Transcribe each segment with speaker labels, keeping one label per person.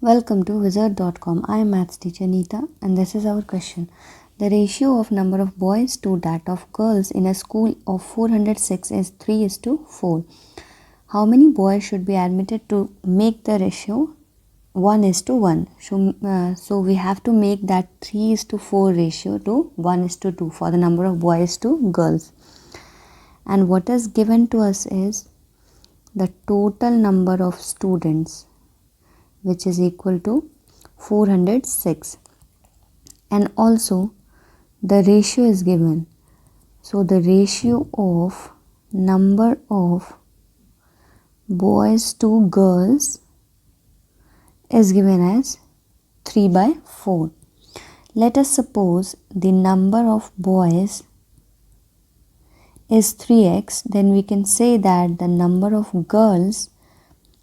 Speaker 1: Welcome to Wizard.com. I am maths teacher Neeta and this is our question. The ratio of number of boys to that of girls in a school of 406 is 3:4. How many boys should be admitted to make the ratio 1:1? So we have to make that 3:4 ratio to 1:2 for the number of boys to girls. And what is given to us is the total number of students, which is equal to 406, and also the ratio is given. So the ratio of number of boys to girls is given as 3/4. Let us suppose the number of boys is 3x, then we can say that the number of girls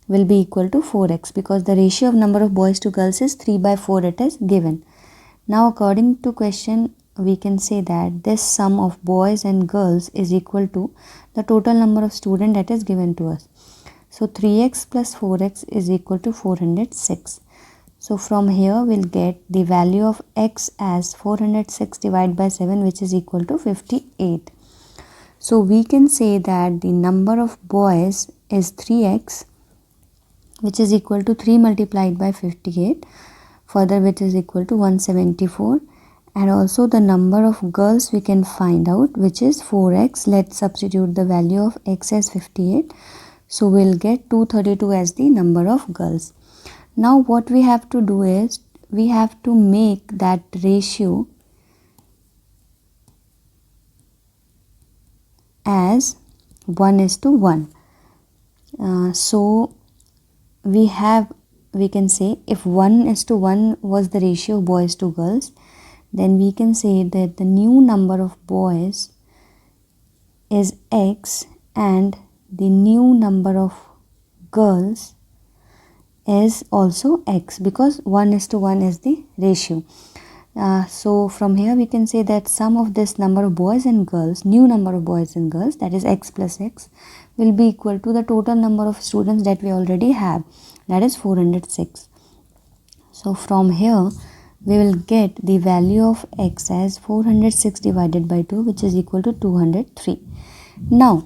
Speaker 1: will be equal to 4x, because the ratio of number of boys to girls is 3/4, it is given. Now according to question, we can say that this sum of boys and girls is equal to the total number of students that is given to us. So 3x plus 4x is equal to 406. So from here we'll get the value of x as 406 divided by 7, which is equal to 58. So we can say that the number of boys is 3x, which is equal to 3 multiplied by 58, further which is equal to 174, and also the number of girls we can find out, which is 4x. Let's substitute the value of x as 58, so we'll get 232 as the number of girls. Now what we have to do is we have to make that ratio as 1:1. So we can say if 1:1 was the ratio of boys to girls, then we can say that the new number of boys is x and the new number of girls is also x, because 1:1 is the ratio. So from here we can say that sum of this number of boys and girls, new number of boys and girls, that is x plus x, will be equal to the total number of students that we already have, that is 406. So from here we will get the value of x as 406 divided by 2, which is equal to 203. Now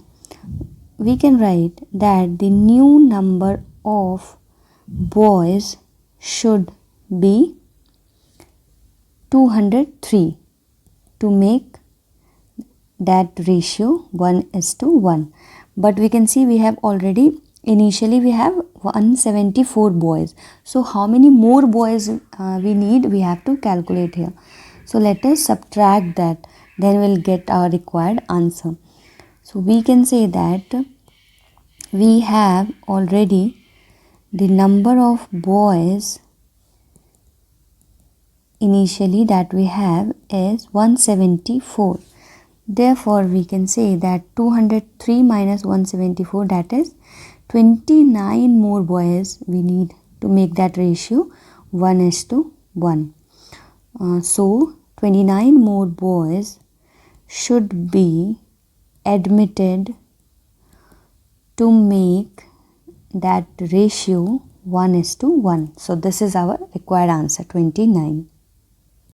Speaker 1: we can write that the new number of boys should be 203 to make that ratio 1:1. But we can see we have already, initially we have 174 boys. So how many more boys we need, we have to calculate here. So let us subtract that, then we'll get our required answer. So we can say that we have already the number of boys initially that we have is 174. Therefore we can say that 203 minus 174, that is 29 more boys we need to make that ratio 1:1. So 29 more boys should be admitted to make that ratio 1:1. So this is our required answer, 29.